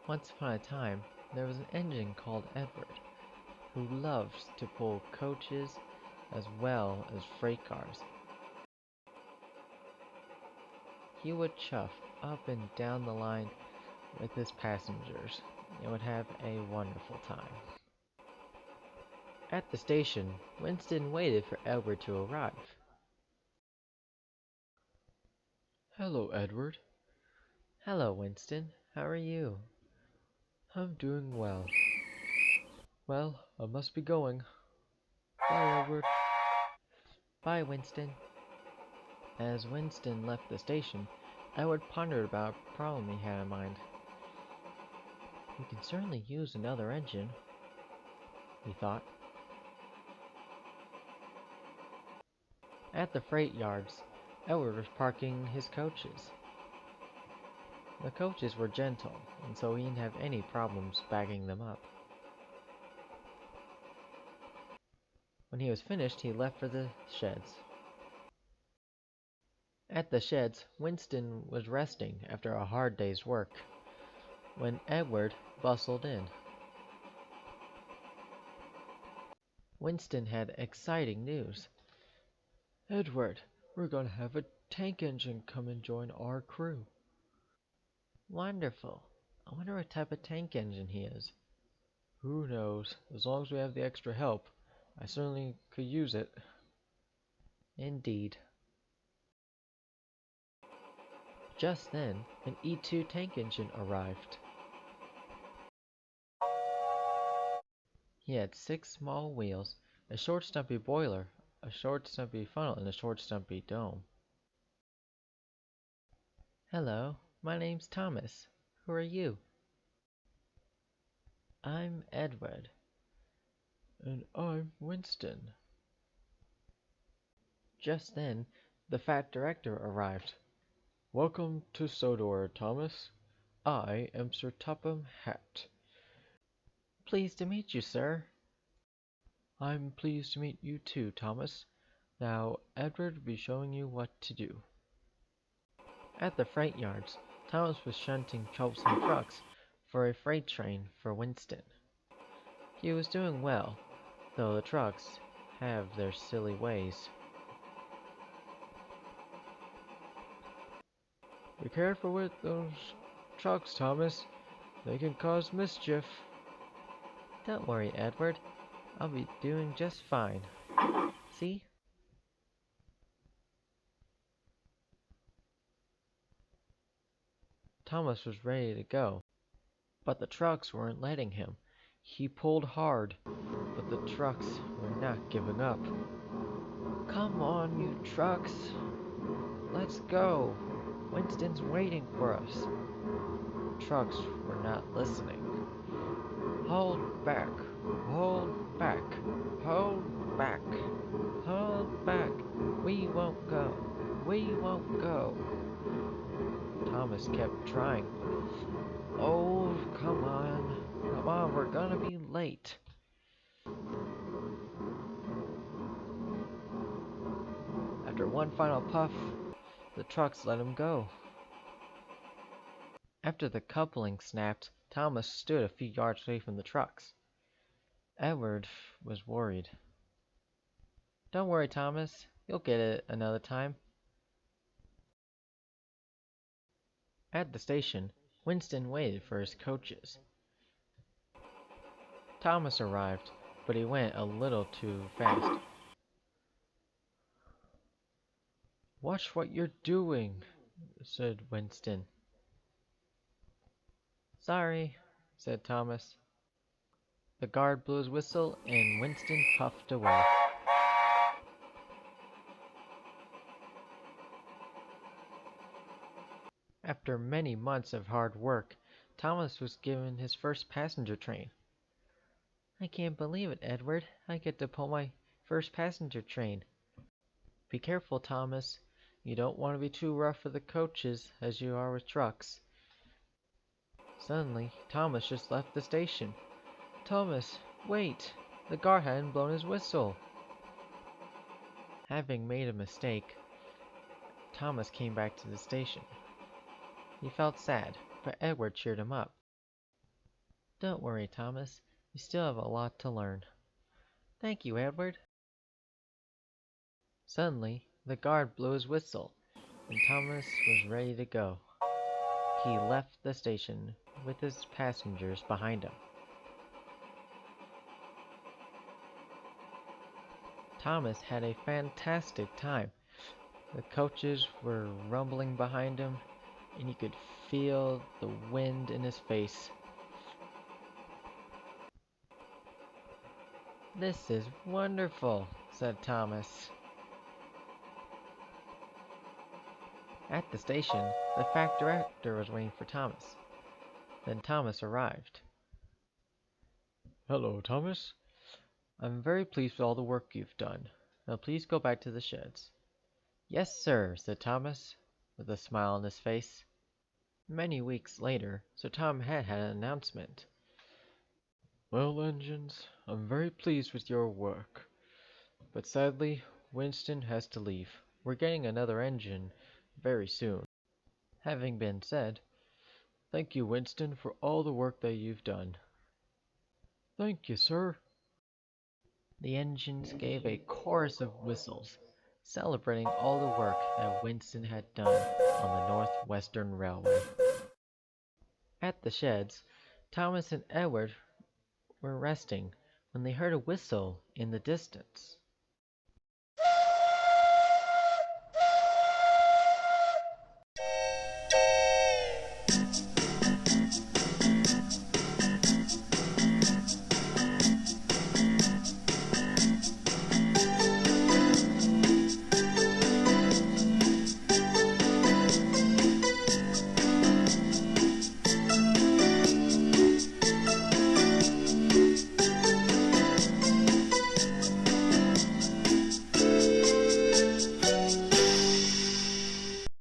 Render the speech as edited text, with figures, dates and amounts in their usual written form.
Once upon a time, there was an engine called Edward, who loves to pull coaches as well as freight cars. He would chuff up and down the line with his passengers and would have a wonderful time. At the station, Winston waited for Edward to arrive. Hello, Edward. Hello, Winston. How are you? I'm doing well. Well, I must be going. Bye, Edward. Bye, Winston. As Winston left the station, Edward pondered about a problem he had in mind. We can certainly use another engine, he thought. At the freight yards, Edward was parking his coaches. The coaches were gentle, and so he didn't have any problems backing them up. When he was finished, he left for the sheds. At the sheds, Winston was resting after a hard day's work, when Edward bustled in. Winston had exciting news. Edward, we're gonna have a tank engine come and join our crew. Wonderful. I wonder what type of tank engine he is. Who knows? As long as we have the extra help, I certainly could use it. Indeed. Just then, an E2 tank engine arrived. He had 6 small wheels, a short stumpy boiler, a short stumpy funnel, and a short stumpy dome. Hello, my name's Thomas. Who are you? I'm Edward. And I'm Winston. Just then, the fat director arrived. Welcome to Sodor, Thomas. I am Sir Topham Hatt. Pleased to meet you, sir. I'm pleased to meet you too, Thomas. Now, Edward will be showing you what to do. At the freight yards, Thomas was shunting troublesome trucks for a freight train for Winston. He was doing well, though the trucks have their silly ways. Be careful with those trucks, Thomas. They can cause mischief. Don't worry, Edward. I'll be doing just fine. See? Thomas was ready to go, but the trucks weren't letting him. He pulled hard, but the trucks were not giving up. Come on, you trucks. Let's go. Winston's waiting for us. Trucks were not listening. Hold back. Hold back. Hold back. Hold back. We won't go. We won't go. Thomas kept trying. Oh, come on. Come on, we're gonna be late. After one final puff, the trucks let him go. After the coupling snapped, Thomas stood a few yards away from the trucks. Edward was worried. Don't worry, Thomas. You'll get it another time. At the station, Winston waited for his coaches. Thomas arrived, but he went a little too fast. Watch what you're doing, said Winston. Sorry, said Thomas. The guard blew his whistle, and Winston puffed away. After many months of hard work, Thomas was given his first passenger train. I can't believe it, Edward. I get to pull my first passenger train. Be careful, Thomas. You don't want to be too rough with the coaches as you are with trucks. Suddenly, Thomas just left the station. Thomas, wait! The guard hadn't blown his whistle. Having made a mistake, Thomas came back to the station. He felt sad, but Edward cheered him up. Don't worry, Thomas. You still have a lot to learn. Thank you, Edward. Suddenly, the guard blew his whistle, and Thomas was ready to go. He left the station with his passengers behind him. Thomas had a fantastic time. The coaches were rumbling behind him, and he could feel the wind in his face. "This is wonderful," said Thomas. At the station, the fact director was waiting for Thomas. Then Thomas arrived. Hello, Thomas. "I'm very pleased with all the work you've done. Now please go back to the sheds." "Yes, sir," said Thomas, with a smile on his face. Many weeks later, Sir Tom had an announcement. Well, engines, I'm very pleased with your work. But sadly, Winston has to leave. We're getting another engine very soon. Having been said, Thank you, Winston, for all the work that you've done. Thank you, sir. the engines gave a chorus of whistles, celebrating all the work that Winston had done on the Northwestern Railway. At the sheds, Thomas and Edward were resting when they heard a whistle in the distance.